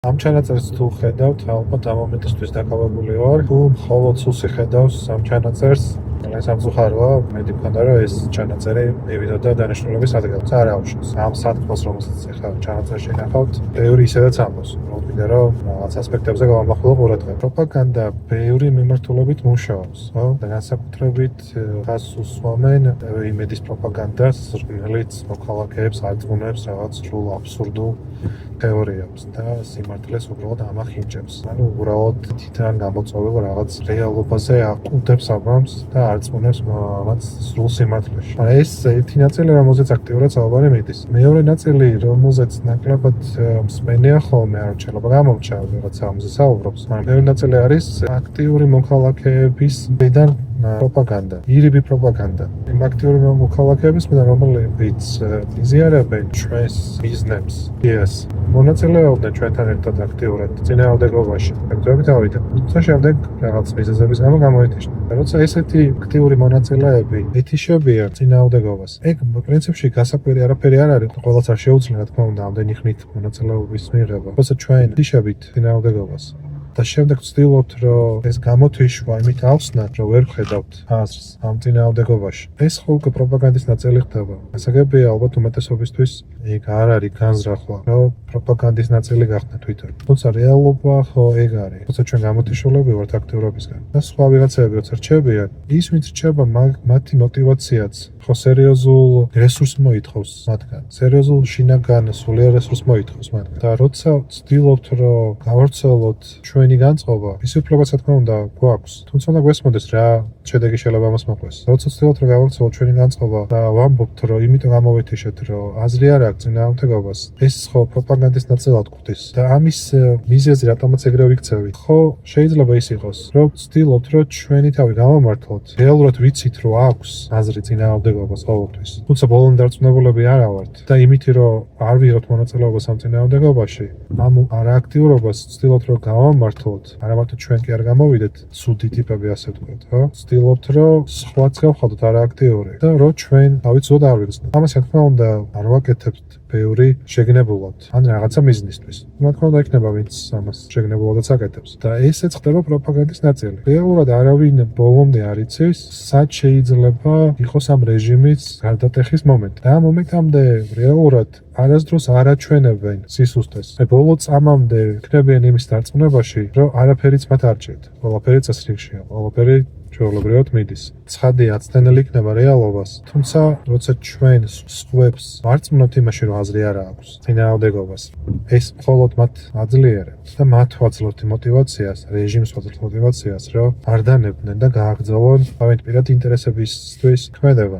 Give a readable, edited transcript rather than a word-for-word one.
ამ ჩანაწერს თუ ხედავთ, ალბათ ამ მომენტისთვის დაკავებული ვარ. თუ მხოლოდ სუსი ხედავს ამ ჩანაწერს, ეს ამწუხაროა, მედი მქონდა რომ ეს ჩანაწერი მივიდოდა დანიშნულების ადგილას. არ აუშავს. ამ სათქმელს, რომელსაც ახლა ჩანაწერში ნახავთ, ბევრი ისედაც ამბობს. მინდა რომ რაღაც ასპექტებზე გავამახვილო ყურადღება. პროპაგანდა ბევრი მიმართულებით მუშაობს, ხო? და განსაკუთრებით ხას უსვამენ იმედის პროპაგანდას, რომელიც მოქალაქეებს აწმუნებს რაღაც სრულ აბსურდულ თეორიებს და სიმართლეს უბრალოდ ამახინჯებს. ანუ უბრალოდ თითქმის გამოწვეულ რაღაც რეალობაზე აყუდებს ამბავს და არწმუნებს მათ სრულ სიმართლეში. ეს ერთი ნაწილი, რომელზეც აქტიურად საუბარი მიდის. მეორე ნაწილი, რომელზეც ნაკლებად მსმენია ხოლმე, არ შეიძლება გამომჩა რაღაცა ამაზე საუბრობს. მაგრამ მეორე ნაწილი არის აქტიური მოქალაქეების მხრიდან პროპაგანდა, ირიბი პროპაგანდა. იმ აქტიური მოქალაქეების მხრიდან, რომლებიც იზიარებენ ჩვენს ბიზნესს, ის მონაწილეობდნენ ჩვენთან ერთად აქტიურად წინააღმდეგობაში. ეგრევე დავიდა. თუმცა შემდეგ რაღაც მიზეზების გამო გამოეთიშნა. როცა ესეთი აქტიური მონაწილეები ეთიშებიან წინააღმდეგობას, ეგ პრინციპში გასაკვირი არაფერი არ არის, ყველას არ შეუძლია, რა თქმა უნდა, ამდენი ხნით მონაწილეობის მიღება. როცა ჩვენ ეთიშებით წინააღმდეგობას და შემდეგ ვცდილობთ, რომ ეს გამოთიშვა იმით ავსნათ, რომ ვერ ვხედავთ აზრს ამ წინააღმდეგობაში. ეს ხო უკვე პროპაგანდის ნაწილი ხდება. გასაგებია, ალბათ უმეტესობისთვის ეგ არ არის განზრახვა, რომ პროპაგანდის ნაწილი გახდა თვითონ. თუმცა რეალობა ხო ეგ არის. თუმცა ჩვენ გამოთიშულები ვართ აქტიურობისგან. და სხვა ვიღაცები როცა რჩებიან, ის ვინც რჩება, მათი мотиваციაც ხო სერიოზულ რესურსს მოითხოვს მათგან. სერიოზულ შინაგან სულიერ რესურსს მოითხოვს მათგან. და როცა ვცდილობთ, რომ გავავრცელოთ ჩვენი განწყობა, ის უფლებაც რა თქმა უნდა გვაქვს. თუმცა უნდა გვესმოდეს რა შედეგი შეიძლება ამას მოყვეს. როცა ვცდილობთ, რომ გავავრცელოთ ჩვენი განწყობა და ვამბობთ, რომ იმიტომ გამოვეთიშეთ, რომ აზრი არ აქვს წინააღმდეგობას, ეს ხო პროპაგანდის ნაწილად გვხვდის. და ამის მიზეზი რატომაც ეგრე ვიქცევით. ხო შეიძლება ის იყოს, რომ ვცდილობთ, რომ ჩვენი თავი გავამართლოთ. რეალურად ვიცით, რომ აქვს აზრი წინააღმდეგობას ყოველთვის. თუმცა ბოლომდე დარწმუნებულები არა ვართ. და იმითი, რომ არ ვიღებთ მონაწილეობას ამ წინააღმდეგობაში, ამ არააქტიურობას ვცდილობთ, რომ გავამართლოთ. არა მარტო ჩვენ კი არ გამოვიდეთ ცუდი ტიპები, ასე ვთქვათ, ხო? ვცდილობთ, რომ სხვაც გავხადოთ არააქტიური და რომ ჩვენ თავით ზოდ არ ვიგრძნოთ. ამას რა თქმა უნდა არ ვაკეთებთ ბევრი შეგნებულად, ან რაღაცა მიზნისთვის. რა თქმა უნდა იქნება ვინც ამას შეგნებულადაც აკეთებს. და ესეც ხდება პროპაგანდის ნაწილი. რეალურად არავინ ბოლომდე არ იცის, სად შეიძლება იყოს ამ რეჟიმის გარდატეხის მომენტი. და ამ მომენტამდე რეალურად არასდროს არ აჩვენებენ სისუსტეს. ბოლო წამამდე იქნებიან იმის დარწმუნებაში, რომ არაფერიც მათ არ ჭირთ. ყველაფერი წესრიგშია, ყველაფერი ჩვეულებრივად მიდის. ცხადია, აცდენელი იქნება რეალობას, თუმცა როცა ჩვენ სხვებს ვარწმუნებთ იმაში, რომ აზრი არ აქვს წინააღმდეგობას, ეს მხოლოდ მათ აძლიერებს და მათ ვაძლევთ мотиваციას, რეჟიმს ვაძლევთ мотиваციას, რომ არ დანებდნენ და გააგრძელონ თავიანთი პირადი ინტერესებისთვის ქმედება.